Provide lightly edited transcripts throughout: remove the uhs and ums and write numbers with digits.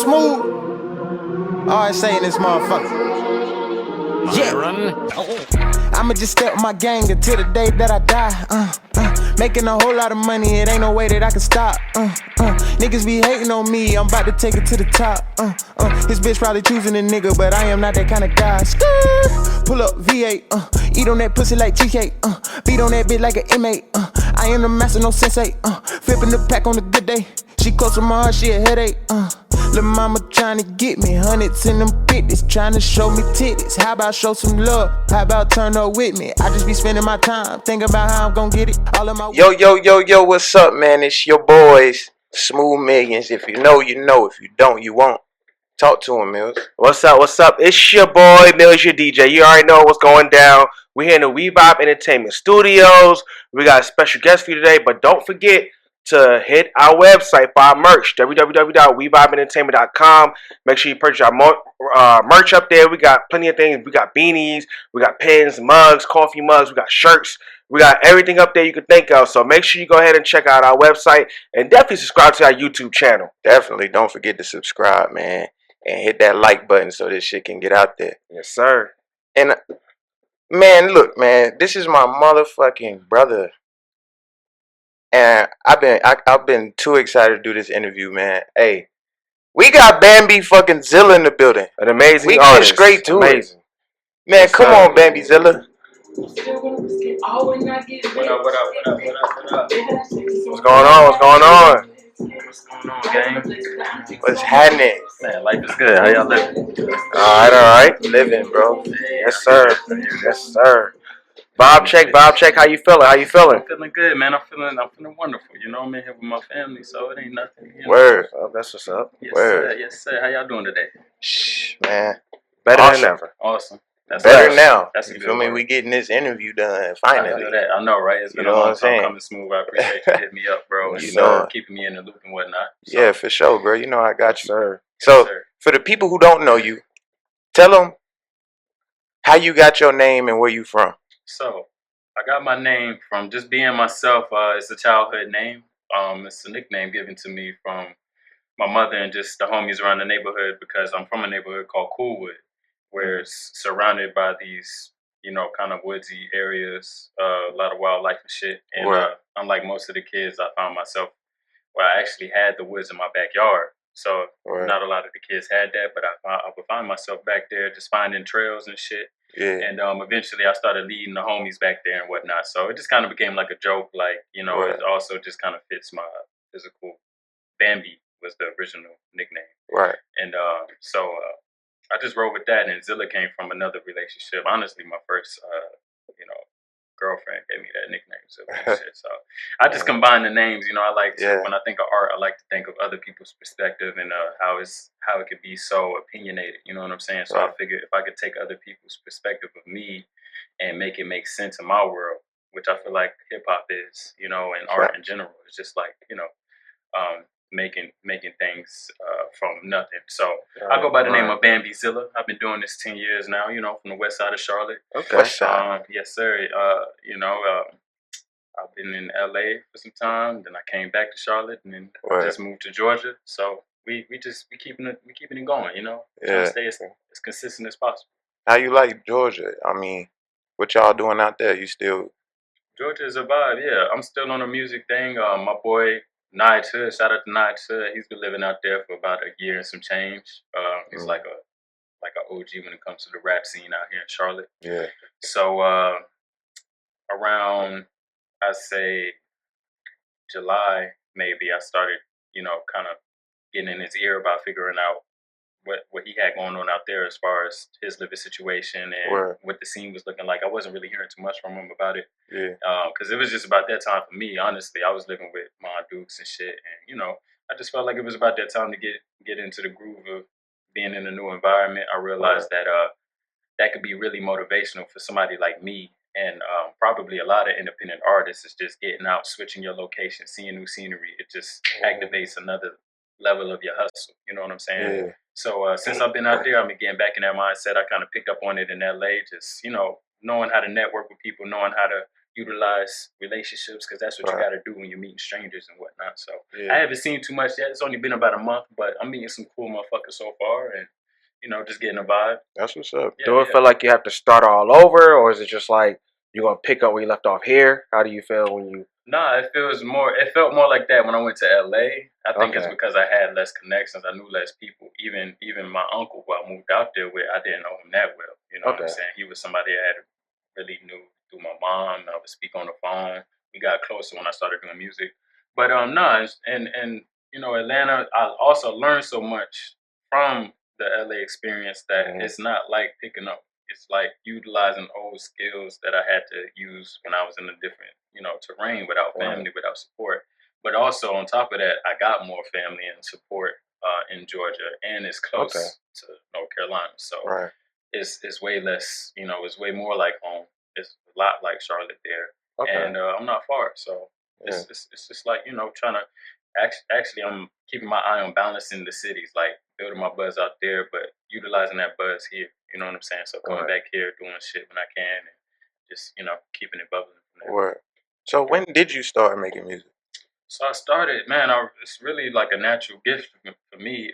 smooth. All I say in this motherfucker. I'ma just step my gang until the day that I die. Making a whole lot of money, it ain't no way that I can stop. Niggas be hating on me, I'm about to take it to the top. His bitch probably choosing a nigga, but I am not that kind of guy. Pull up V8, eat on that pussy like cheesecake. Beat on that bitch like an inmate. I am the master, no sensei. Flipping the pack on a good day. She close to my heart, she a headache. Lil' mama tryna get me hundreds in them 50s, tryna show me titties. How about show some love? How about turn up with me? I just be spending my time thinking about how I'm gon' get it. All of my Yo, what's up, man? It's your boys, Smooth Millions. If you know, you know. If you don't, you won't. Talk to him, Mills. What's up? It's your boy, Mills, your DJ. You already know what's going down. We're here in the We Vibe Entertainment Studios. We got a special guest for you today, but don't forget to hit our website for our merch, www.wevibeentertainment.com. Make sure you purchase our merch up there. We got plenty of things. We got beanies, we got pens, mugs, coffee mugs, we got shirts. We got everything up there you can think of. So make sure you go ahead and check out our website and definitely subscribe to our YouTube channel. Definitely don't forget to subscribe, man, and hit that like button so this shit can get out there. Yes, sir. And man, look, man, this is my motherfucking brother. And I've been too excited to do this interview, man. Hey, we got Bambi fucking Zilla in the building. An amazing we artist. Get straight to amazing. it. Man, yes, come on, Bambi Zilla. What up? What's going on? Gang? What's happening? Man, life is good. How y'all living? All right. Living, bro. Yes, sir. Yes, sir. Bob check. How you feeling? I'm feeling good, man. I'm feeling wonderful. You know, I'm in here with my family, so it ain't nothing. You know? Word. Oh, that's what's up. Yes, Word. sir. Yes, sir. How y'all doing today? Shh, man. Better than ever. Awesome. That's better awesome. now. That's you feel me? We getting this interview done finally. I know, right? It's been a long time coming, Smooth. I appreciate you hitting me up, bro. You know, keeping me in the loop and whatnot. So. Yeah, for sure, bro. You know I got you. Sir. So, yes, sir. For the people who don't know you, tell them how you got your name and where you from. So, I got my name from just being myself. It's a childhood name. It's a nickname given to me from my mother and just the homies around the neighborhood because I'm from a neighborhood called Coolwood, where it's surrounded by these, you know, kind of woodsy areas, a lot of wildlife and shit. And unlike most of the kids, I found myself where I actually had the woods in my backyard. So not a lot of the kids had that, but I would find myself back there just finding trails and shit. Yeah. And eventually I started leading the homies back there and whatnot. So it just kind of became like a joke, like, you know, it also just kind of fits my physical. Bambi was the original nickname. Right. And so I just rode with that, and Zilla came from another relationship. Honestly, my first, you know, girlfriend gave me that nickname, Zilla and shit. So I just combine the names. You know, I like to, when I think of art, I like to think of other people's perspective and how it could be so opinionated. You know what I'm saying? So I figured if I could take other people's perspective of me and make it make sense in my world, which I feel like hip hop is, you know, and art in general, it's just like, you know, making things from nothing. So I go by the name of Bambi Zilla. I've been doing this 10 years now, you know, from the west side of Charlotte. Okay. West side. Yes, sir. You know, I've been in LA for some time, then I came back to Charlotte and then just moved to Georgia. So we keeping it going, you know. Trying to stay as consistent as possible. How you like Georgia? I mean, what y'all doing out there? You still Georgia is a vibe, yeah. I'm still on the music thing. My boy Nige Hood, shout out to Nige Hood. He's been living out there for about a year and some change. He's like a OG when it comes to the rap scene out here in Charlotte. Yeah. So around I'd say July maybe I started, you know, kind of getting in his ear about figuring out what he had going on out there as far as his living situation and what the scene was looking like. I wasn't really hearing too much from him about it. Yeah. Because it was just about that time for me, honestly. I was living with my Dukes and shit. And, you know, I just felt like it was about that time to get into the groove of being in a new environment. I realized that that could be really motivational for somebody like me. And probably a lot of independent artists is just getting out, switching your location, seeing new scenery. It just activates another level of your hustle. You know what I'm saying? Yeah. So since I've been out there, I've been getting back in that mindset. I kind of picked up on it in LA, just, you know, knowing how to network with people, knowing how to utilize relationships because that's what you Right. got to do when you're meeting strangers and whatnot. So I Yeah. haven't seen too much yet. It's only been about a month, but I'm meeting some cool motherfuckers so far, and just getting a vibe. That's what's up. Yeah, Do it yeah. feel like you have to start all over, or is it just like you're gonna pick up where you left off here? How do you feel when you? Nah, it felt more like that when I went to LA. I think it's Okay. because I had less connections. I knew less people. Even my uncle who I moved out there with, I didn't know him that well. You know what I'm Okay. saying? He was somebody I had really knew through my mom. I would speak on the phone. We got closer when I started doing music. But and Atlanta, I also learned so much from the LA experience that Mhm. it's not like picking up. It's like utilizing old skills that I had to use when I was in a different, terrain without Right. family, without support. But also on top of that, I got more family and support in Georgia, and it's Okay. close to North Carolina, so Right. it's way less. It's way more like home. It's a lot like Charlotte there, Okay. and I'm not far, so Yeah. it's just like trying to actually I'm keeping my eye on balancing the cities, like building my buzz out there, but utilizing that buzz here. You know what I'm saying? So coming Right. back here, doing shit when I can, and just keeping it bubbling from there. Word. So when did you start making music? So I started, man. It's really like a natural gift for me.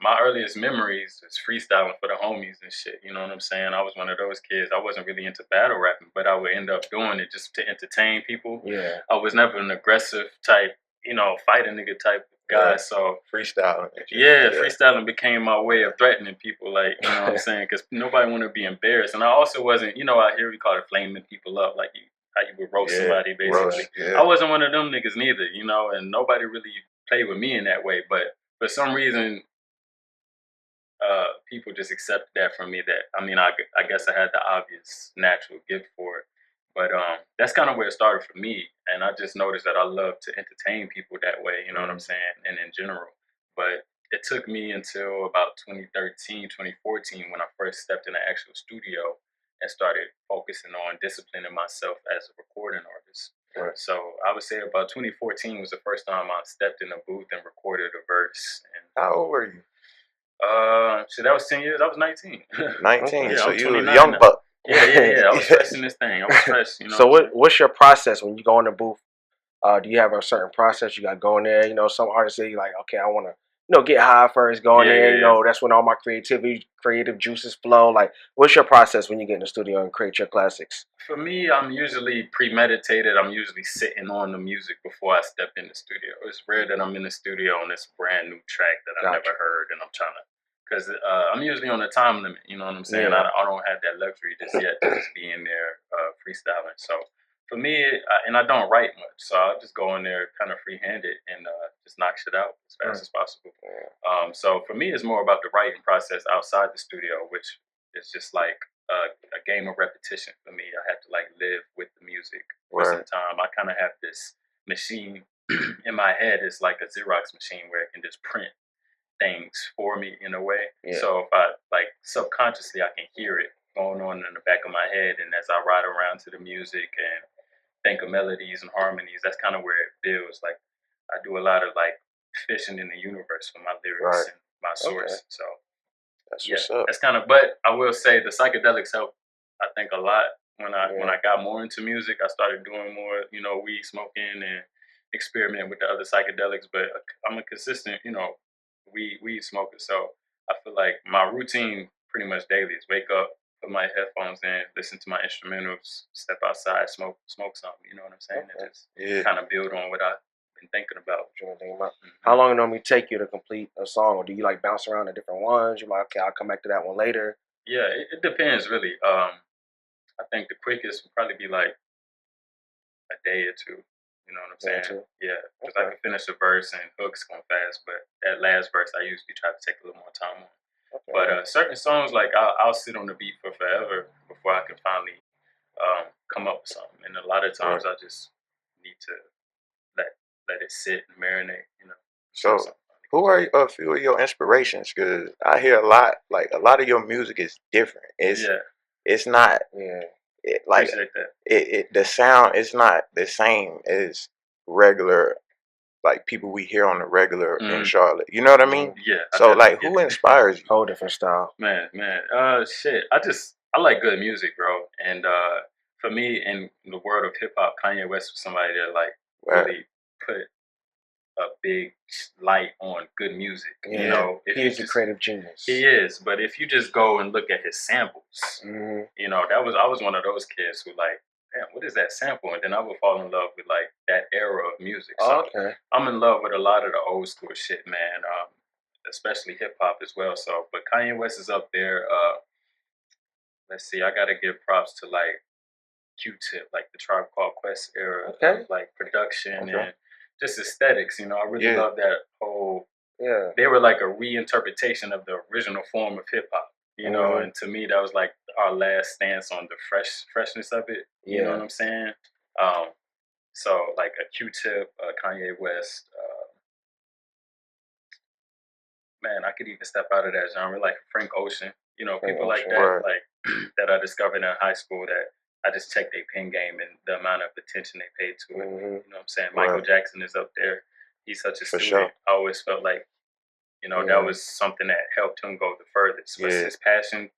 My earliest memories is freestyling for the homies and shit. You know what I'm saying? I was one of those kids. I wasn't really into battle rapping, but I would end up doing it just to entertain people. Yeah. I was never an aggressive type, fight a nigga type guy. Yeah. So Freestyling. and shit. yeah, freestyling became my way of threatening people, like, you know what I'm saying? Because nobody want to be embarrassed. And I also wasn't, out here we call it flaming people up, like how you would roast Yeah, somebody, basically. roast, yeah. I wasn't one of them niggas neither, and nobody really played with me in that way. But for some reason, people just accepted that from me. That I guess I had the obvious natural gift for it, but that's kind of where it started for me. And I just noticed that I love to entertain people that way. You know what I'm saying? And in general, but it took me until about 2013, 2014 when I first stepped in the actual studio and started focusing on disciplining myself as a recording artist. Right. So I would say about 2014 was the first time I stepped in a booth and recorded a verse. And How old were you? so that was 10 years. I was 19. 19. Yeah, So I'm you was a 29 young now. buck. Yeah. I was fresh in this thing. I was fresh. So what's your process when you go in the booth? Do you have a certain process you got going there? Some artists say like, okay, I want to, get high first, go in there. That's when all my creative juices flow. Like, what's your process when you get in the studio and create your classics? For me, I'm usually premeditated. I'm usually sitting on the music before I step in the studio. It's rare that I'm in the studio on this brand new track that I've Gotcha. never heard, and I'm trying to, because I'm usually on a time limit. You know what I'm saying? Yeah. I don't have that luxury just yet to just be in there freestyling. So for me, and I don't write much, so I just go in there kind of free-handed and just knock shit out as fast as possible. So for me, it's more about the writing process outside the studio, which is just like a game of repetition for me. I have to like live with the music for some time. I kind of have this machine in my head. It's like a Xerox machine where it can just print things for me in a way. Yeah. So if I like subconsciously, I can hear it going on in the back of my head, and as I ride around to the music and think of melodies and harmonies, that's kind of where it feels like I do a lot of like fishing in the universe for my lyrics and my source. So That's what's up. that's kind of. But I will say the psychedelics help. I think a lot when I got more into music. I started doing more, weed smoking and experimenting with the other psychedelics. But I'm a consistent, weed smoker. So I feel like my routine pretty much daily is wake up, put my headphones in, listen to my instrumentals, step outside, smoke something. You know what I'm saying? And just kind of build on what I've been thinking about. How long it normally take you to complete a song, or do you like bounce around to different ones? You're like, okay, I'll come back to that one later. Yeah, it depends really. I think the quickest would probably be like a day or two. You know what I'm saying? Yeah, because I can finish a verse and hooks going fast, but that last verse I usually try to take a little more time on. Okay. But certain songs, like I'll sit on the beat for forever before I can finally come up with something. And a lot of times I just need to let it sit and marinate. So who are a few of your inspirations? Because I hear a lot of your music is different. It's not like appreciate that. The sound is not the same as regular, like people we hear on the regular in Charlotte. You know what I mean? Yeah. So like, who inspires you? Whole different style. Man. Shit. I like good music, bro. And for me, in the world of hip hop, Kanye West was somebody that like Right. really put a big light on good music. Yeah. You know, if He you is a just creative genius. he is, but if you just go and look at his samples, Mm-hmm. you know, I was one of those kids who like, damn, what is that sample? And then I would fall in love with like that era of music. So Okay. I'm in love with a lot of the old school shit, man. Especially hip hop as well. So, but Kanye West is up there. Let's see, I gotta give props to like Q-Tip, like the Tribe Called Quest era Okay. of like production Okay. and just aesthetics. You know, I really Yeah. love that whole. Yeah. They were like a reinterpretation of the original form of hip hop. You know, Mhm. and to me that was like our last stance on the freshness of it. You know Yeah. what I'm saying? So like a Q-Tip, Kanye West. Man, I could even step out of that genre, like Frank Ocean. You know, Frank people like Ocean. that, Right. like that I discovered in high school that I just checked their pen game and the amount of attention they paid to it. Mhm. You know what I'm saying? Right. Michael Jackson is up there. He's such a For student. sure. I always felt like, you know, Mhm. that was something that helped him go the furthest. Was Yeah. his passion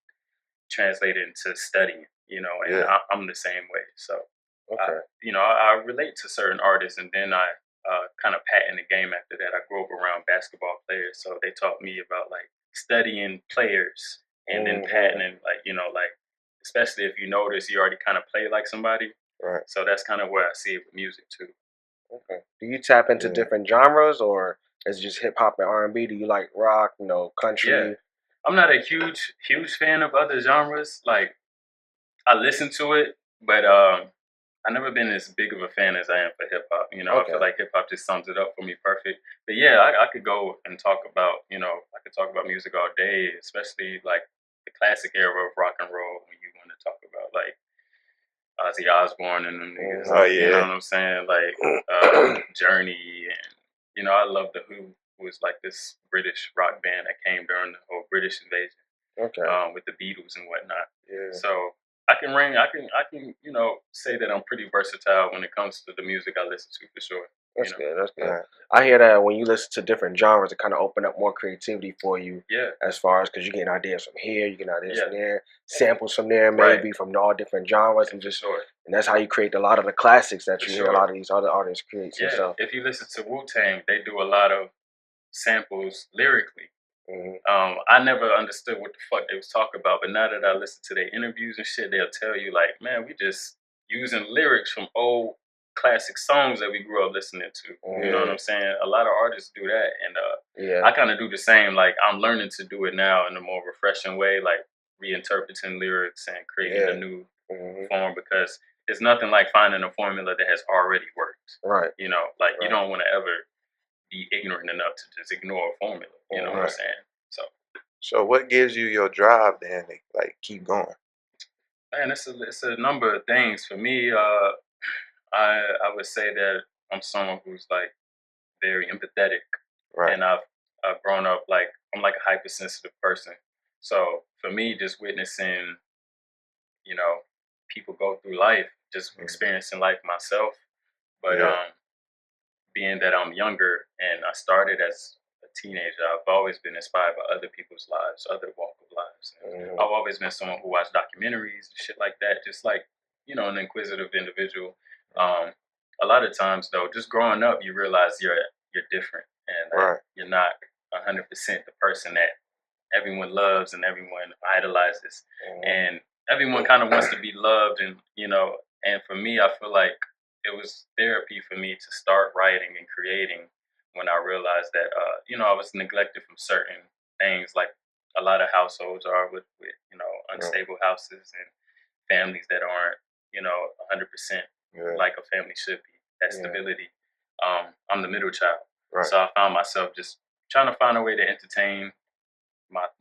translated into studying, you know, and Yeah. I'm the same way. So, Okay. you know, I relate to certain artists, and then I kind of pat in the game after that. I grew up around basketball players, so they taught me about like studying players and then Mhm. patenting, like, you know, like, especially if you notice you already kind of play like somebody. Right. So that's kind of where I see it with music too. Okay. Do you tap into Yeah. different genres, or is it just hip hop and R&B? Do you like rock? You know, country? Yeah. I'm not a huge fan of other genres. Like, I listen to it, but I've never been as big of a fan as I am for hip hop. You know, I Okay. feel like hip hop just sums it up for me perfect. But yeah, I could go and talk about, you know, I could talk about music all day, especially like the classic era of rock and roll when you want to talk about like Ozzy Osbourne and them niggas. Mhm. Oh You know yeah. what I'm saying? Like Journey, and you know, I love the who was like this British rock band that came during the whole British invasion Okay. with the Beatles and whatnot. Yeah. So I can, you know, say that I'm pretty versatile when it comes to the music I listen to for sure. That's You know, good. That's good. Right. I hear that when you listen to different genres, it kind of open up more creativity for you. yeah, As far as because you get ideas from here, you get ideas Yeah. from there, samples from there, Right. maybe from all different genres, and for just sure. and that's how you create a lot of the classics that For you hear a sure. lot of these other artists create. Yeah, So, if you listen to Wu Tang, they do a lot of samples lyrically. mhm. I never understood what the fuck they was talking about, but now that I listen to their interviews and shit, they'll tell you like, man, we just using lyrics from old classic songs that we grew up listening to. You know what Yeah. I'm saying? A lot of artists do that, and Yeah. I kind of do the same. Like I'm learning to do it now in a more refreshing way, like reinterpreting lyrics and creating Yeah. a new Mhm. form because it's nothing like finding a formula that has already worked. Right. You know, like you Right. don't want to ever be ignorant enough to just ignore a formula. You know what I'm Right. saying? So. So what gives you your drive then to like keep going? Man, it's a number of things for me. I would say that I'm someone who's like very empathetic, Right. and I've grown up like I'm like a hypersensitive person. So for me, just witnessing, you know, people go through life, just Mhm. experiencing life myself. But Yeah. being that I'm younger and I started as a teenager, I've always been inspired by other people's lives, other walk of lives. Mhm. I've always been someone who watched documentaries and shit like that, just like, you know, an inquisitive individual. Um, a lot of times though, just growing up, you realize you're different and that Right. you're not 100% the person that everyone loves and everyone idolizes, Mhm. and everyone kind of wants to be loved, and you know, and for me, I feel like it was therapy for me to start writing and creating when I realized that you know I was neglected from certain things, like a lot of households are with you know unstable houses and families that aren't you know 100% Yeah. like a family should be. That Yeah. stability. I'm the middle child, Right. so I found myself just trying to find a way to entertain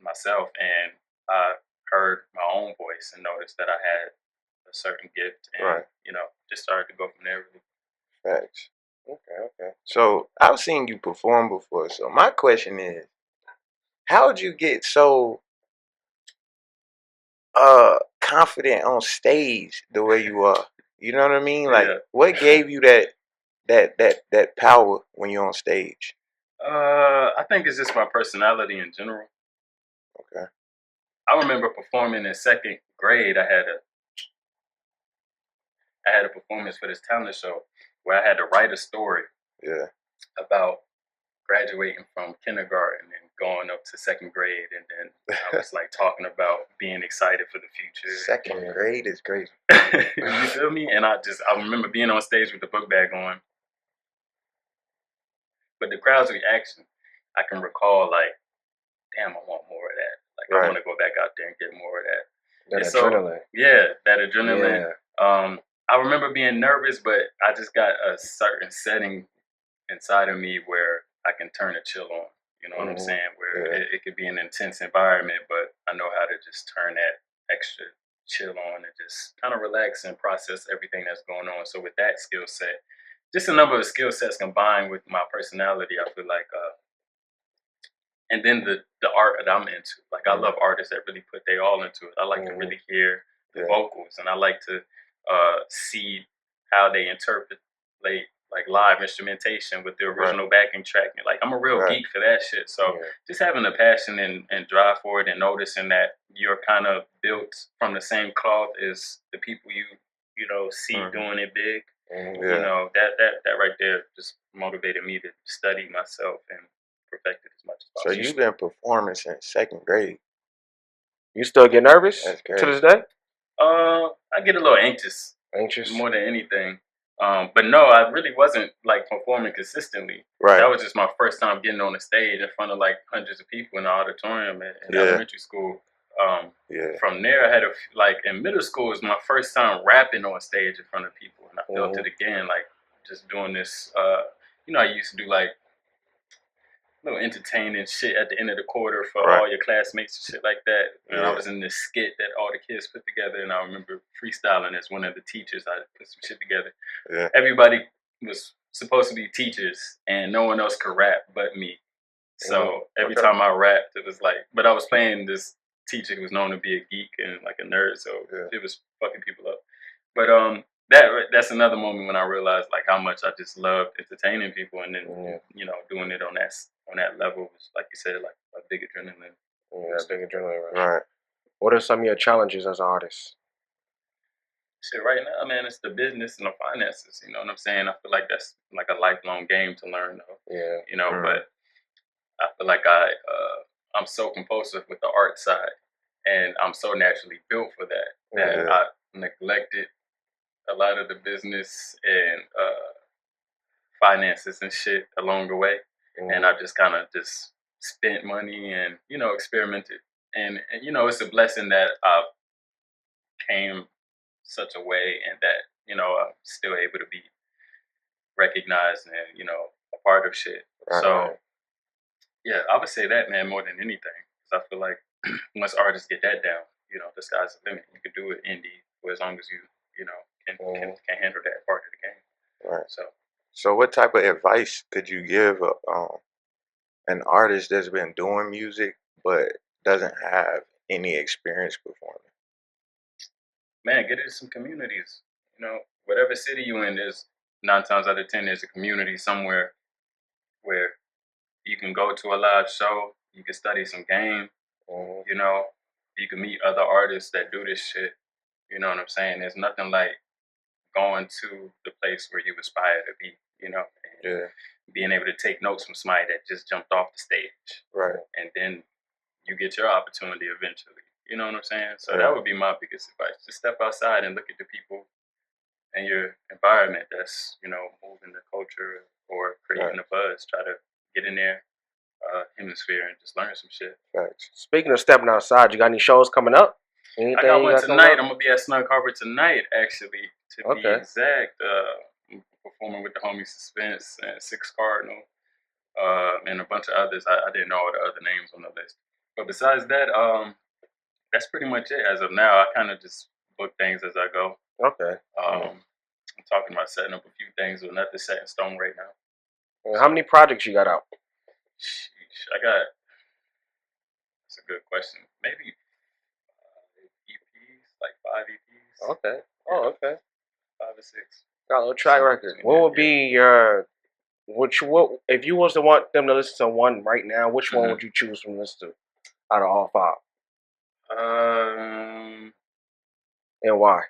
myself, and I heard my own voice and noticed that I had a certain gift, and Right. you know, just started to go from there. Really. Facts. Okay. Okay. So I've seen you perform before. So my question is, how would you get so confident on stage the way you are? You know what I mean? Like Yeah. what gave you that power when you're on stage? I think it's just my personality in general. Okay. I remember performing in second grade. I had I had a performance for this talent show where I had to write a story about graduating from kindergarten and going up to second grade, and then I was like talking about being excited for the future. Second grade is crazy. You feel me? And I remember being on stage with the book bag on, but the crowd's reaction, I can recall like, damn, I want more of that. Like I want to go back out there and get more of that. That adrenaline. That adrenaline. Yeah. I remember being nervous, but I just got a certain setting inside of me where I can turn a chill on. You know what I'm saying? Where it could be an intense environment, but I know how to just turn that extra chill on and just kind of relax and process everything that's going on. So with that skill set, just a number of skill sets combined with my personality, I feel like, and then the art that I'm into. Like I love artists that really put their all into it. I like to really hear the vocals, and I like to see how they interpret like live instrumentation with the original backing track. Like I'm a real geek for that shit. So just having a passion and drive for it, and noticing that you're kind of built from the same cloth as the people you know see doing it big. You know, that right there just motivated me to study myself and perfect it as much as possible. So you've been performing since second grade. You still get nervous That's to this day? I get a little anxious. Anxious? More than anything. But no, I really wasn't like performing consistently. Right. That was just my first time getting on the stage in front of like hundreds of people in the auditorium in elementary school. From there, I had like in middle school was my first time rapping on stage in front of people, and I felt it again, like just doing this. You know, I used to do like little entertaining shit at the end of the quarter for all your classmates and shit like that. And I was in this skit that all the kids put together, and I remember freestyling as one of the teachers. I put some shit together. Everybody was supposed to be teachers, and no one else could rap but me. So every time I rapped, it was like, but I was playing this teacher who was known to be a geek and like a nerd, so it was fucking people up. But that's another moment when I realized like how much I just loved entertaining people, and then you know, doing it on that level was, like you said, like a big adrenaline. Yeah, big adrenaline. Right. What are some of your challenges as an artist? Shit, right now, man, it's the business and the finances. You know what I'm saying? I feel like that's like a lifelong game to learn, though. Yeah. You know, but I feel like I'm so compulsive with the art side, and I'm so naturally built for that I neglected a lot of the business and finances and shit along the way, and I just kind of just spent money and, you know, experimented, and you know, it's a blessing that I came such a way, and that, you know, I'm still able to be recognized and, you know, a part of shit. So yeah, I would say that, man, more than anything, because I feel like once artists get that down, you know, the sky's the limit. You can do it indie for as long as you know, can handle that part of the game. Right. So what type of advice could you give an artist that's been doing music but doesn't have any experience performing? Man, get into some communities. You know, whatever city you in, there's 9 times out of 10 there's a community somewhere where you can go to a live show, you can study some game, you know, you can meet other artists that do this shit. You know what I'm saying? There's nothing like going to the place where you aspire to be, you know, and being able to take notes from somebody that just jumped off the stage. Right. And then you get your opportunity eventually. You know what I'm saying? So that would be my biggest advice. Just step outside and look at the people and your environment that's, you know, moving the culture or creating a buzz. Try to get in their hemisphere and just learn some shit. Speaking of stepping outside, you got any shows coming up? Anything I got one tonight. I'm gonna be at Snug Harbor tonight, actually, to be exact. I'm performing with the homie Suspense and Six Cardinal, and a bunch of others. I didn't know all the other names on the list. But besides that, that's pretty much it as of now. I kind of just book things as I go. I'm talking about setting up a few things, but nothing set in stone right now. How many projects you got out? Sheesh, that's a good question. Maybe EPs, like 5 EPs. Okay. Oh, okay. 5 or 6. Got a little track record. What would be your, if you was to want them to listen to one right now, which one would you choose from listen to out of all 5? And why?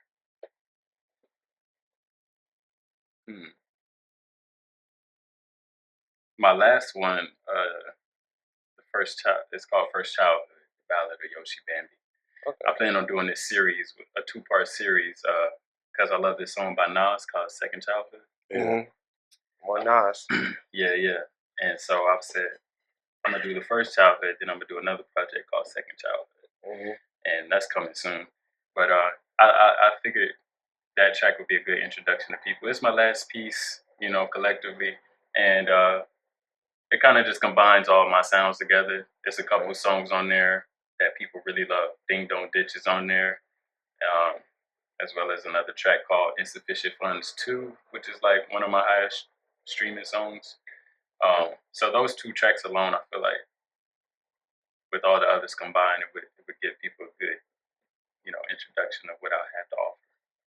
My last one, the first child, it's called First Childhood, the Ballad of Yoshi Bambi. Okay. I plan on doing this series, a 2-part series, because I love this song by Nas called Second Childhood. Yeah. More Nas. Yeah. And so I've said, I'm going to do the First Childhood, then I'm going to do another project called Second Childhood. And that's coming soon. But I figured that track would be a good introduction to people. It's my last piece, collectively. And it kind of just combines all my sounds together. There's a couple songs on there that people really love. Ding Dong Ditch is on there, as well as another track called Insufficient Funds 2, which is like one of my highest streaming songs. So those 2 tracks alone, I feel like with all the others combined, it would give people a good, introduction of what I have to offer.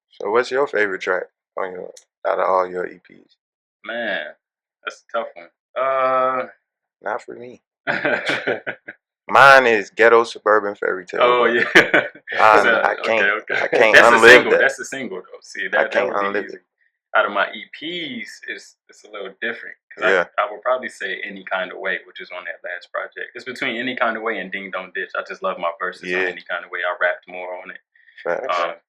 So what's your favorite track out of all your EPs? Man, that's a tough one. Not for me. Mine is Ghetto Suburban Fairy Tale. Oh yeah. I can't. Okay. I can't That's unlive a single. that. That's a single though. See, I that can't would be unlive easy. it. Out of my EPs, it's a little different. Yeah. I would probably say Any Kind of Way, which is on that last project. It's between Any Kind of Way and Ding Dong Ditch. I just love my verses on Any Kind of Way. I rapped more on it. Facts.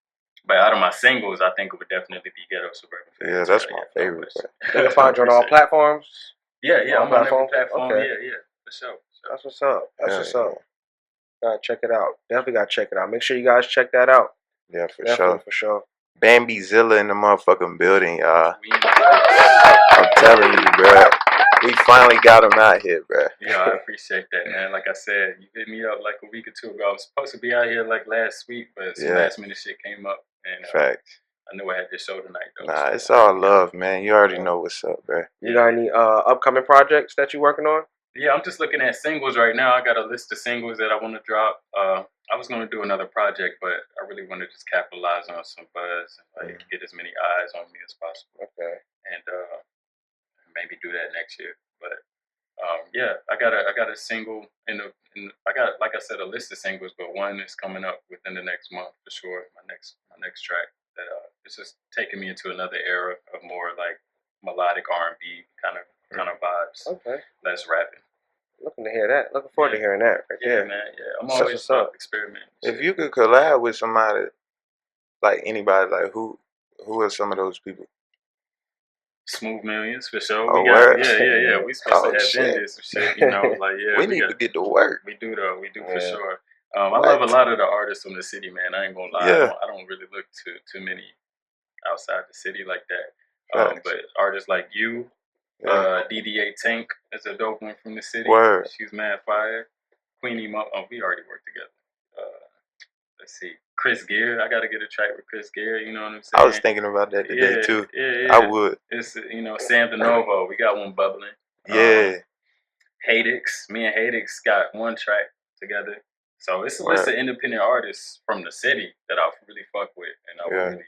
But out of my singles, I think it would definitely be Ghetto Suburban Fairy Tale. Yeah, that's my favorite. They can find you on all platforms? Yeah, all I'm on every platforms? platform. Okay. Yeah, for sure. That's what's up. That's what's up. Gotta check it out. Definitely gotta check it out. Make sure you guys check that out. Yeah, for Definitely, sure. for sure. Bambi Zilla in the motherfucking building, y'all. I'm telling you, bro. We finally got him out here, bro. Yeah, I appreciate that, man. Like I said, you hit me up like a week or 2 ago. I was supposed to be out here like last week, but some last minute shit came up. And Facts. I knew I had this show tonight, though. Nah, it's all love, man. You already know what's up, bro. You got any upcoming projects that you working on? Yeah, I'm just looking at singles right now. I got a list of singles that I want to drop. I was going to do another project, but I really want to just capitalize on some buzz and get as many eyes on me as possible. Okay. And maybe do that next year. But yeah, I got a single I got, like I said, a list of singles, but one is coming up within the next month for sure. My next track that it's just taking me into another era of more like melodic R&B kind of vibes. Okay. Less rapping. Looking to hear that. Looking forward to hearing that. Right there. Man. Yeah, I'm always experimenting. If you could collab with somebody, like anybody, like who are some of those people? Smooth Millions for sure. Oh, We got yeah. We supposed to have been this shit, like we need to get to work. We do though. We do for sure. I love a lot of the artists from the city, man. I ain't gonna lie. Yeah. I don't really look to too many outside the city like that. But artists like you, DDA Tank is a dope one from the city. Word. She's mad fire. Queenie Mo. Oh, we already worked together. Let's see. Chris Gear. I gotta get a track with Chris Gear. You know what I'm saying? I was thinking about that today too. Yeah. I would. It's Sam DeNovo. We got one bubbling. Yeah. Haydix. Me and Haydix got one track together. So it's a list of independent artists from the city that I really fuck with, and I would really,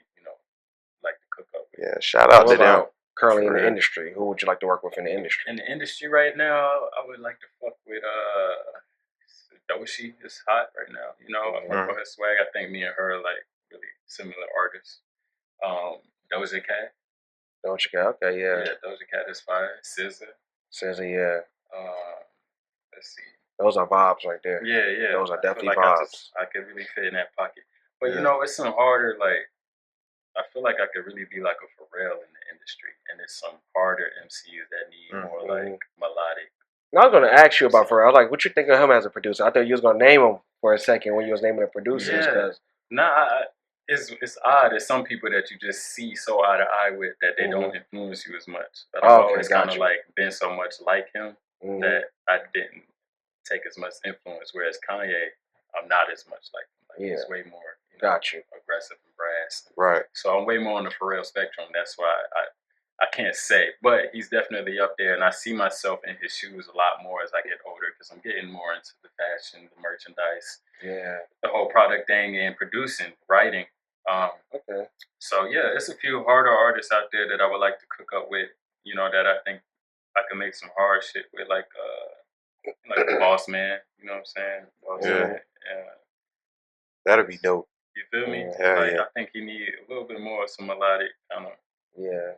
like to cook up with. Yeah. Shout out to them. Currently in the industry, who would you like to work with in the industry? In the industry right now, I would like to fuck with Doshi is hot right now. I fuck with her swag. I think me and her are like really similar artists. Doja Cat. Okay, yeah. Yeah, Doja Cat is fire. SZA, yeah. Let's see. Those are vibes right there. Yeah. Those are definitely vibes. I could really fit in that pocket. But it's some harder, like, I feel like I could really be like a Pharrell in the industry. And there's some harder MCs that need more like melodic. I was going to ask you about Pharrell. I was like, what you think of him as a producer? I thought you was going to name him for a second when you was naming the producers. Yeah. It's odd. There's some people that you just see so eye to eye with that they don't influence you as much. But I've always kind of like been so much like him that I didn't take as much influence. Whereas Kanye, I'm not as much like him. Like he's way more aggressive and brass. Right. So I'm way more on the Pharrell spectrum. That's why I can't say, but he's definitely up there, and I see myself in his shoes a lot more as I get older because I'm getting more into the fashion, the merchandise, the whole product thing, and producing, writing. So yeah, there's a few harder artists out there that I would like to cook up with. That I think I can make some hard shit with, like Boss Man. You know what I'm saying? Boss Man. That'd be dope. You feel me? Yeah, I think he need a little bit more of some melodic kind of. Yeah.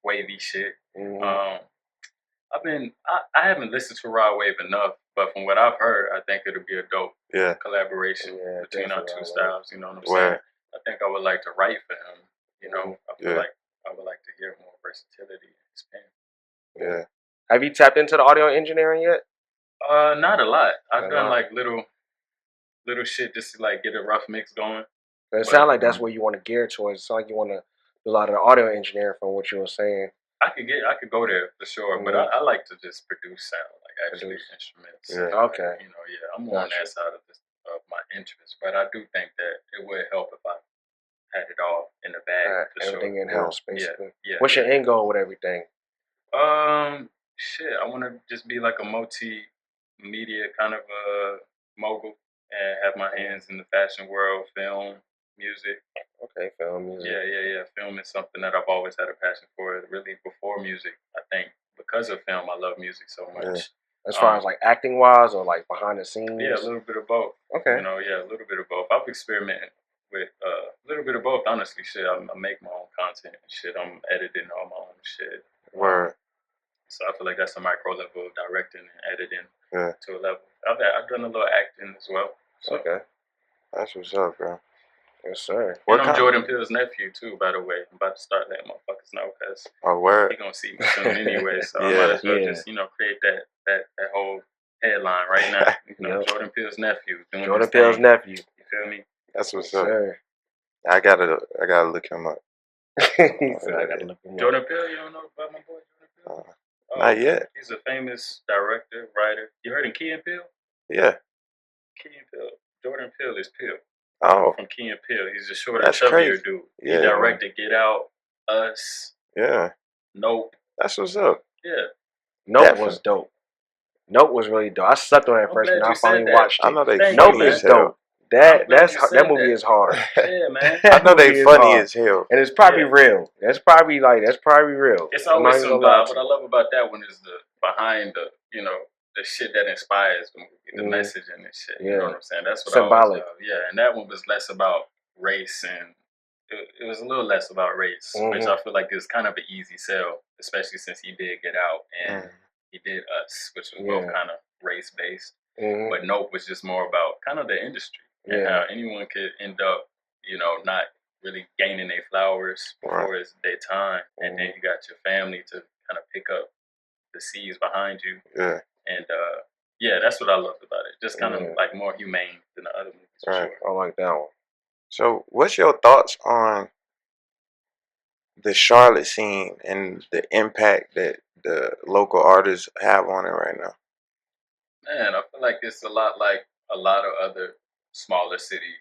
wavy shit. Mhm. I haven't listened to Rod Wave enough, but from what I've heard, I think it'll be a dope Yeah. collaboration Yeah, between our definitely, two I styles. You know what I'm Word. saying? I think I would like to write for him. You know, I feel Yeah. like I would like to hear more versatility in his pen. Yeah. Have you tapped into the audio engineering yet? Not a lot. I've Not a done lot. like little shit just to like get a rough mix going. It sounds like that's where you want to gear towards. It sounds like you want to do a lot of the audio engineering from what you were saying. I could go there for sure, but I like to just produce sound, like actually instruments. Yeah. Okay. You know, yeah, I'm more on that side of my interest, but I do think that it would help if I had it all in the bag for Everything sure. in house, basically. Yeah. What's your end goal with everything? Shit, I want to just be like a multi-media kind of mogul and have my hands in the fashion world, film, music. Okay, film music. Yeah. Film is something that I've always had a passion for. Really, before music, I think because of film, I love music so much. Yeah. As far as like acting wise or like behind the scenes? Yeah, a little bit of both. Okay. You know, yeah, a little bit of both. I've experimented with a little bit of both. Honestly, shit, I make my own content and shit. I'm editing all my own shit. Word. So I feel like that's a micro level of directing and editing Yeah. to a level. I've done a little acting as well. So. Okay. That's what's up, bro. Yes, sir. And I'm Jordan Peele's nephew too, by the way. I'm about to start letting motherfuckers know because word. he gonna see me soon anyway. So I Yeah. might as well just create that whole headline right now. You know, Yep. Jordan Peele's nephew. Doing Jordan his Peele's thing. nephew. You feel me? That's what's Yes, up. sir. I gotta look him up. He said, I gotta look him up. Jordan Peele, you don't know about my boy Jordan Peele? Not yet. He's a famous director, writer. You heard of Key and Peele? Yeah. Key and Peele. Jordan Peele is Peele. Oh. From Key and Peele. He's a shorter, That's chubbier crazy. dude. Yeah. He directed Get Out, Us. Yeah. Nope. That's what's up. Yeah. Nope was dope. Nope was really dope. I slept on it first when I finally watched it. I know they Thank funny Nope as is hell. dope. That movie is hard. Yeah, man. I know they funny as hell. And it's probably real. That's probably real. It's always some vibe. What I love about that one is the behind the, you know, the shit that inspires the movie, the message and this shit. You know what I'm saying? That's what symbolic. I always love. Yeah, and that one was less about race and it was a little less about race, which I feel like is kind of an easy sell, especially since he did Get Out and he did Us, which was both kind of race based. But Nope was just more about kind of the industry and how anyone could end up, you know, not really gaining their flowers before it's their time, and then you got your family to kind of pick up the seeds behind you. Yeah. And that's what I loved about it. Just kind of like more humane than the other movies. For sure. I like that one. So, what's your thoughts on the Charlotte scene and the impact that the local artists have on it right now? Man, I feel like it's a lot like a lot of other smaller city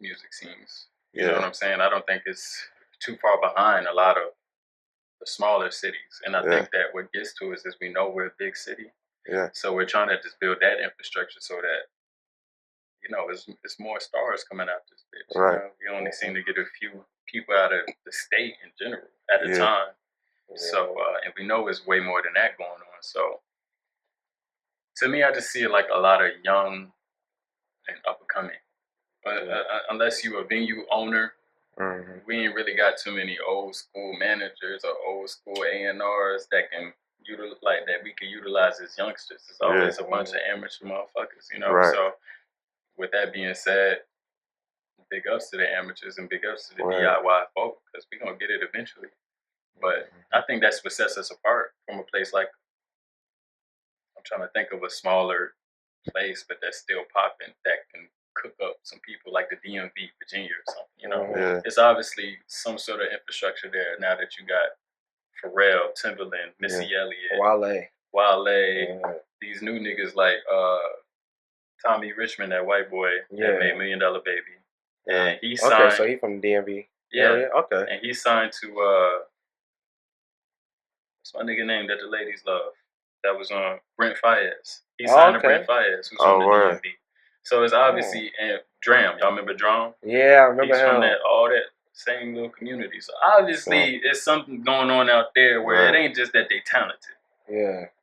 music scenes. You know what I'm saying? I don't think it's too far behind a lot of the smaller cities. And I think that what gets to us is we know we're a big city. Yeah. So we're trying to just build that infrastructure so that, you know, it's more stars coming out this bitch. Right. You know? You only seem to get a few people out of the state in general at a time. So, and we know it's way more than that going on. So, to me, I just see it like a lot of young and up and coming. But unless you a venue owner, we ain't really got too many old school managers or old school A&Rs that can we can utilize as youngsters. There's always a bunch of amateur motherfuckers, you know. Right. So, with that being said, big ups to the amateurs and big ups to the DIY folk because we gonna get it eventually. But I think that's what sets us apart from a place like, I'm trying to think of a smaller place, but that's still popping that can cook up some people like the DMV, Virginia or something, you know? It's obviously some sort of infrastructure there now that you got Pharrell, Timberland, Missy Elliott, Wale, these new niggas like Tommy Richmond, that white boy that made $1 Million Baby. And he signed. Okay, so he from the DMV. Yeah. Okay. And he signed to what's my nigga name that the ladies love? That was on Brent Fayez. He signed to Brent Fayez, who's from the DMV. So it's obviously and Dram. Y'all remember Dram? Yeah, I remember He's him. from all that same little community. So obviously it's something going on out there where it ain't just that they talented.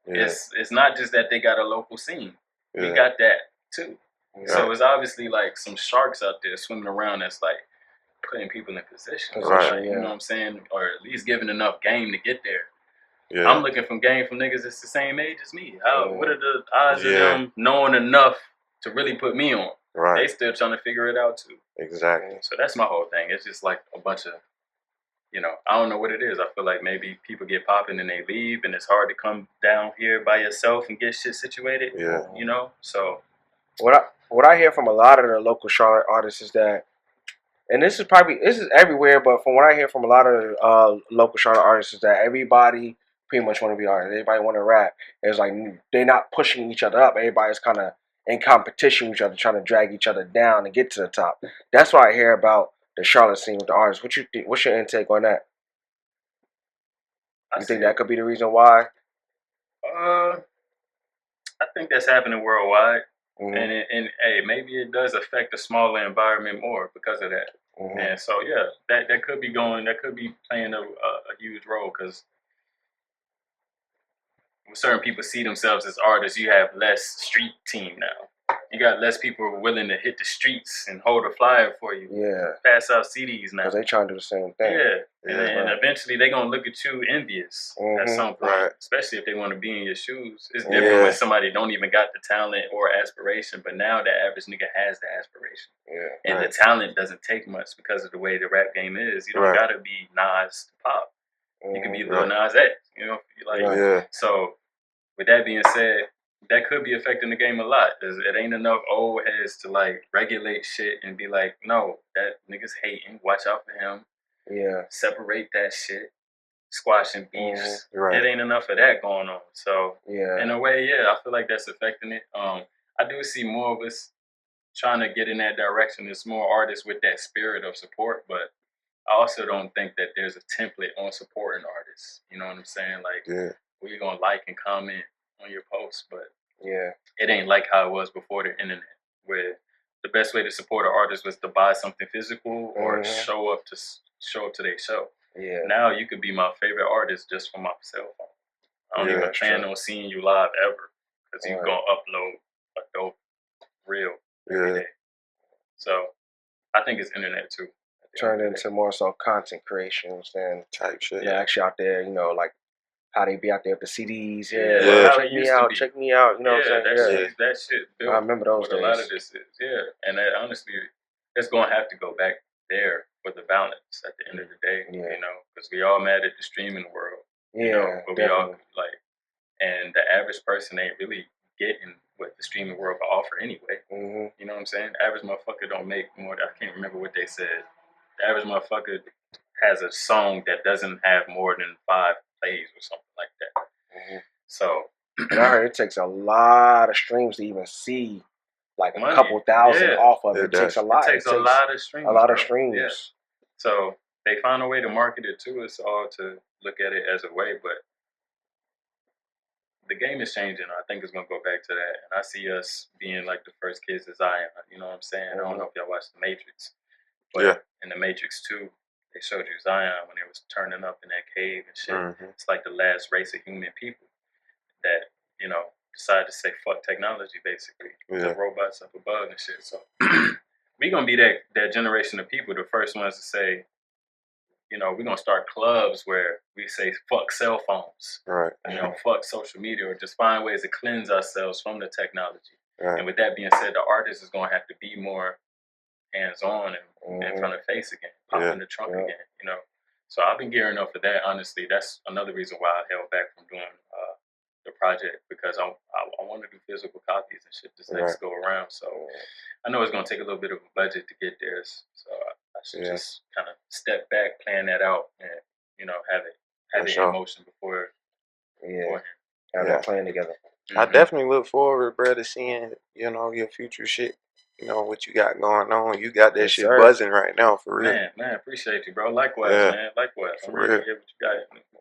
It's not just that they got a local scene. We got that too. So it's obviously like some sharks out there swimming around that's like putting people in position. Right. Like, you know what I'm saying? Or at least giving enough game to get there. Yeah. I'm looking for game from niggas that's the same age as me. What are the odds of Yeah. them knowing enough to really put me on? Right. They still trying to figure it out too. Exactly. So that's my whole thing. It's just like a bunch of, you know, I don't know what it is. I feel like maybe people get popping and they leave, and it's hard to come down here by yourself and get shit situated. Yeah. You know, so what I hear from a lot of the local Charlotte artists is that, and this is everywhere, but from what I hear from a lot of local Charlotte artists is that everybody pretty much want to be artists. Everybody want to rap. It's like they're not pushing each other up. Everybody's kind of in competition with each other, trying to drag each other down and get to the top. That's what I hear about the Charlotte scene with the artists. What you think? What's your intake on that? You think that could be the reason why? I think that's happening worldwide. Mm-hmm. And hey, maybe it does affect the smaller environment more because of that. Mm-hmm. And so yeah, that could be playing a huge role, because when certain people see themselves as artists, you have less street team now. You got less people willing to hit the streets and hold a flyer for you. Yeah. Pass out CDs now. Because they trying to do the same thing. Yeah. And eventually they're going to look at you envious at some point. Right. Especially if they want to be in your shoes. It's different when somebody don't even got the talent or aspiration. But now the average nigga has the aspiration. Yeah. And the talent doesn't take much because of the way the rap game is. You don't got to be Nas to pop. You can be Lil Nas X. You know? Like, so with that being said, that could be affecting the game a lot. It ain't enough old heads to like regulate shit and be like, no, that nigga's hating. Watch out for him. Yeah. Separate that shit. Squashing beefs. Right. It ain't enough of that going on. So Yeah. in a way, yeah, I feel like that's affecting it. I do see more of us trying to get in that direction. There's more artists with that spirit of support, but I also don't think that there's a template on supporting artists. You know what I'm saying? Like, we're gonna like and comment on your posts, but it ain't like how it was before the internet, where the best way to support an artist was to buy something physical or show up to their show. Yeah. Now you could be my favorite artist just from my cell phone. I don't even plan on seeing you live ever, because you're gonna upload a dope reel every day. So I think it's internet too. Turned into more so content creations than type shit. Yeah, actually out there, you know, like how they be out there with the CDs. Check me out. You know what I'm saying? That shit built. I remember those days. A lot of this is, and that, honestly, it's gonna have to go back there for the balance at the end of the day. You know, because we all mad at the streaming world. Yeah, you know, but definitely. we all like, and the average person ain't really getting what the streaming world can offer anyway. You know what I'm saying? Average motherfucker don't make more. I can't remember what they said. The average motherfucker has a song that doesn't have more than 5 plays or something like that. So, and I heard it takes a lot of streams to even see like a couple thousand off of it. It takes a lot. It takes a lot of streams. A lot of streams. Yeah. So they found a way to market it to us all to look at it as a way, but the game is changing. I think it's gonna go back to that, and I see us being like the first kids of Zion. You know what I'm saying? I don't know if y'all watched The Matrix, but in The Matrix 2, they showed you Zion when they was turning up in that cave and shit. It's like the last race of human people that, you know, decided to say fuck technology, basically. The robots up above and shit. So we gonna be that generation of people, the first ones to say, you know, we're gonna start clubs where we say fuck cell phones. You know, fuck social media, or just find ways to cleanse ourselves from the technology. And with that being said, the artist is gonna have to be more hands-on and in front of face again, pop in the trunk again, you know. So I've been gearing up for that, honestly. That's another reason why I held back from doing the project, because I want to do physical copies and shit this next go around. So I know it's going to take a little bit of a budget to get there. So I should just kind of step back, plan that out, and, you know, have it in motion before. Have that plan together. I definitely look forward, bro, to seeing, you know, your future shit. You know, what you got going on. You got that shit buzzing right now, for real. Man, appreciate you, bro. Likewise, man. Likewise. For I'm ready real. to hear what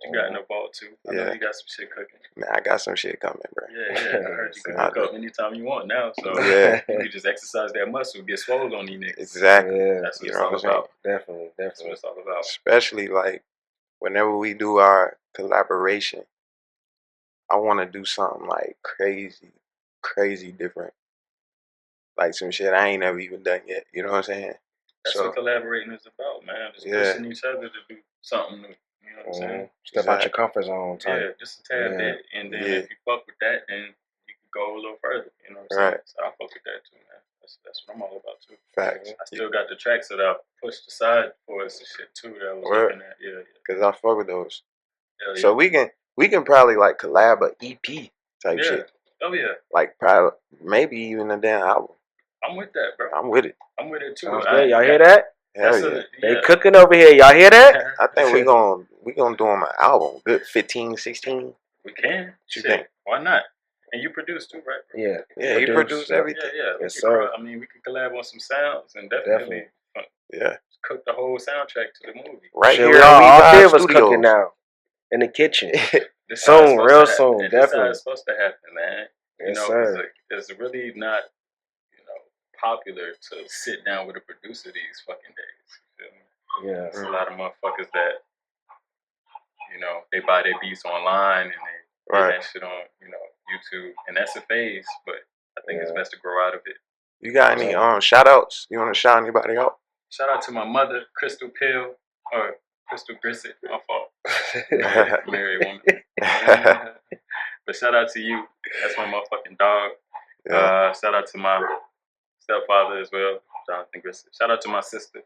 you got in the vault, too. I know you got some shit cooking. Man, I got some shit coming, bro. Yeah. I heard you can hook up anytime you want now. So you can just exercise that muscle, get swole on these niggas. Exactly. That's what it's all about. Definitely. That's what it's all about. Especially, like, whenever we do our collaboration, I want to do something, like, crazy different. Like some shit I ain't never even done yet. You know what I'm saying? That's what collaborating is about, man. Just pushing each other to do something new. You know what I'm saying? Step out your comfort zone type. Yeah, just a tad bit. And then if you fuck with that, then you can go a little further. You know what I'm saying? So I fuck with that too, man. That's what I'm all about too. Facts. I still got the tracks that I pushed aside for us and shit too that I was looking at. Yeah. Cause I fuck with those. So we can probably like collab a EP type shit. Oh yeah. Like probably maybe even a damn album. I'm with that, bro. I'm with it. I'm with it too. Y'all hear that? Hell yeah. They cooking over here. Y'all hear that? I think we gonna do them an album. Good 15, 16. We can. What you think? Why not? And you produce too, right? Bro? Yeah. He produced everything. Yeah. Yes, sir. I mean, we could collab on some sounds and definitely. Cook the whole soundtrack to the movie. Right here, we all three of us Studios. cooking now in the kitchen. Soon, real soon, definitely. That's how it's supposed to happen, man. Yes, sir. It's really not, popular to sit down with a producer these fucking days. You feel me? Yeah. There's a lot of motherfuckers that, they buy their beats online and they get that shit on, YouTube, and that's a phase. But I think it's best to grow out of it. You got any shout outs? You want to shout anybody out? Shout out to my mother, Crystal Pill, or Crystal Grissett, my fault. Married woman. But shout out to you. That's my motherfucking dog. Shout out to my stepfather as well, Jonathan Grissett. Shout out to my sister,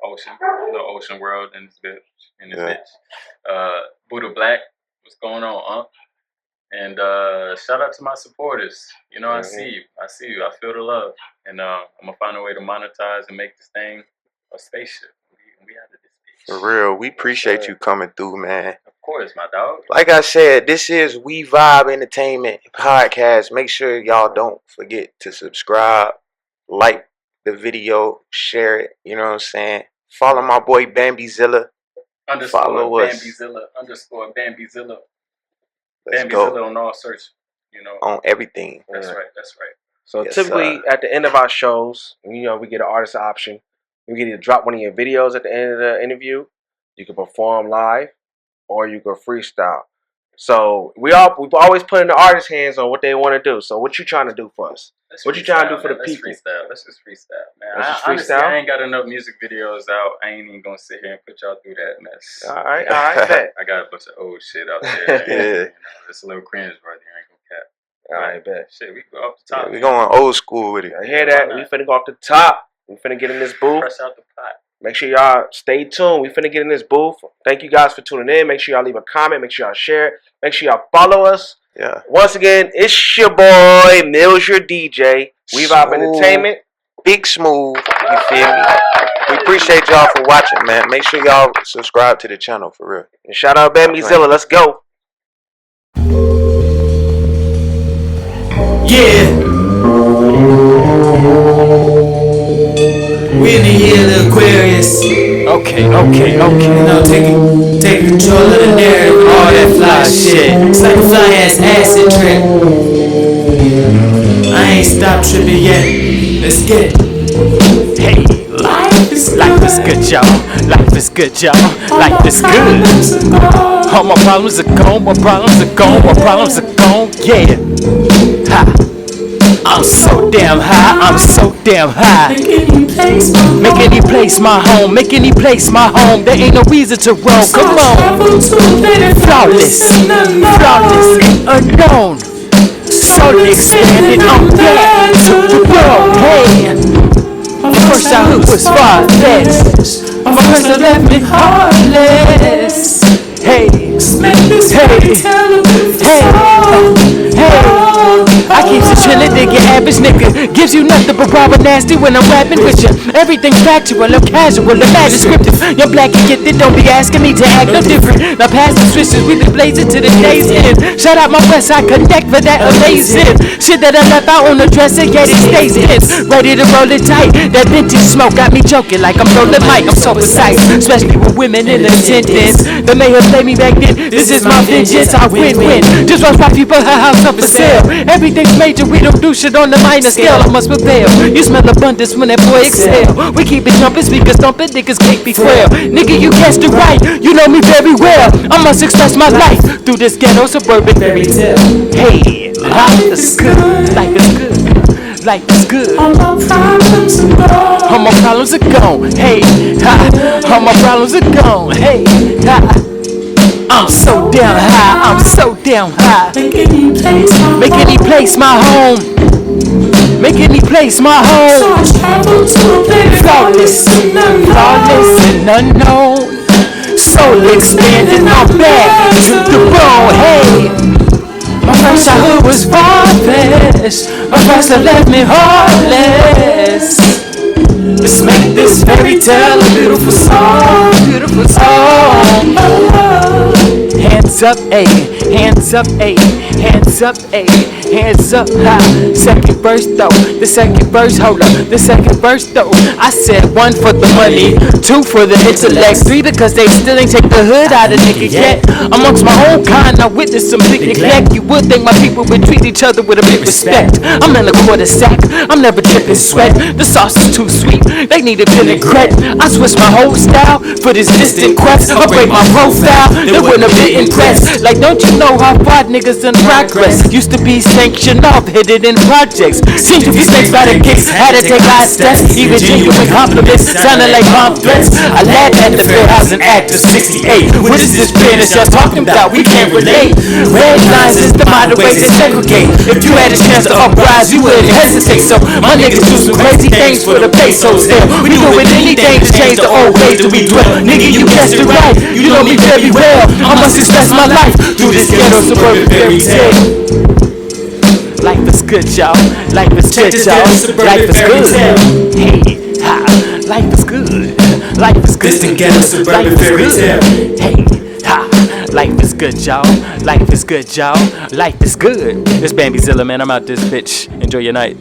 Ocean, Ocean World in this bitch. Buddha Black, what's going on, And shout out to my supporters. I see you. I feel the love. And I'm going to find a way to monetize and make this thing a spaceship. We out of this bitch. For real, we appreciate you coming through, man. Of course, my dog. Like I said, this is We Vibe Entertainment Podcast. Make sure y'all don't forget to subscribe, like the video, share it. You know what I'm saying? Follow my boy Bambi Zilla. Follow us. Bambi Zilla _ Bambi Zilla. Let's Bambi go. Zilla on all search. On everything. That's right. So typically at the end of our shows, we get an artist option. You can either drop one of your videos at the end of the interview, you can perform live, or you can freestyle. So we've always put in the artist's hands on what they want to do. So what you trying to do for us? What you trying to do for the people? Let's just freestyle, man. Honestly, I ain't got enough music videos out. I ain't even gonna sit here and put y'all through that mess. All right, bet. I got a bunch of old shit out there. It's a little cringe right there. I ain't gonna cap. All right, bet. Shit, we go off the top. We going old school with it. I hear that. We finna go off the top. We finna get in this booth. Fresh out the pot. Make sure y'all stay tuned. We finna get in this booth. Thank you guys for tuning in. Make sure y'all leave a comment. Make sure y'all share it. Make sure y'all follow us. Yeah. Once again, it's your boy, Mills, your DJ. We Vibe Entertainment. Big Smooth. You feel me? We appreciate y'all for watching, man. Make sure y'all subscribe to the channel, for real. And shout out Bambi Zilla. Let's go. Yeah. We in the year of the Aquarius. Okay. Take control of the narrative and all that fly shit. It's like a fly ass acid trip. I ain't stopped tripping yet. Let's get it. Hey, life is good, y'all. Life is good, y'all. Life is good. All my problems are gone. My problems are gone. Yeah. Ha. I'm so damn high. Make any place my home. There ain't no reason to roam. Come on. Flawless, unknown. Slowly expanding on that to the world. Hey, first I was far-fetched. My friends have left me heartless. Hey. I keep it chillin', dig your average nigga. Gives you nothing but proper nasty when I'm rapping with you. Everything's factual, I'm casual, imagine scripted. You're black and gifted, don't be asking me to act no different. Now past the switches, we been blazing to the day's end. Shout out my West Side Connect for that amazing shit that I left out on the dresser, yet it stays in. Ready to roll it tight. That vintage smoke got me choking like I'm rolling mic. I'm so precise, especially with women in attendance. They may have played me back then. This is my vengeance, I win. Just watch my people, her house up for sale. Everything's major, we don't do shit on the minor scale. I must prevail. You smell abundance when that boy exhale. We keep it jumping, speakers thumping, niggas can't be quail. Nigga, you guessed it right, you know me very well. I must express my life through this ghetto suburban fairy tale. Hey, life is good, life is good. life is good. All my problems are gone. All my problems are gone. Hey, ha. All my problems are gone. Hey, ha. I'm so damn high. I'm so damn high. Make any place my Make any place my home. Make any place my So home. I travel to a place Flawless, flawless and unknown. Soul expanding, I'm back to the bone. Hey, my first childhood was faultless. My first love left me heartless. Let's make this fairy tale a beautiful song, beautiful song. Hands up, ayy, hands up, ayy, hands up, ayy, hands up high. Second verse though, the second verse, hold up, the second verse though. I said 1 for the money, 2 for the intellect, 3 because they still ain't take the hood out of nigga yet. Amongst my own kind, I witnessed some big neglect. You would think my people would treat each other with a big respect. I'm in a quarter sack, I'm never dripping sweat. The sauce is too sweet, they need a vinaigrette. I switch my whole style for this distant quest. Upgrade my profile, they wouldn't have been impressed. Like, don't you know how far niggas in progress used to be sanctioned off, hidden in projects. Seem to be snakes by the kicks, had to take high steps. Even genuine compliments sounded like bomb threats. I laughed at the Fair Housing Act of '68. What is this business y'all talking about? We can't relate. Red lines is the modern ways they segregate. If you had a chance to uprise, you wouldn't hesitate. So my niggas do some crazy things for the pesos. Hell, we doing anything to change the old ways that we dwell. Nigga, you guessed it right. You know me very well. I must express my life through this ghetto suburban fairy tale. Life is good, y'all. Life is good, y'all. Life is good. Hey, ha. Life is good. Life is good. Life is good. Hey, ha. Life is good, y'all. Life is good, y'all. Life is good. It's Bambi Zilla, man. I'm out this bitch. Enjoy your night.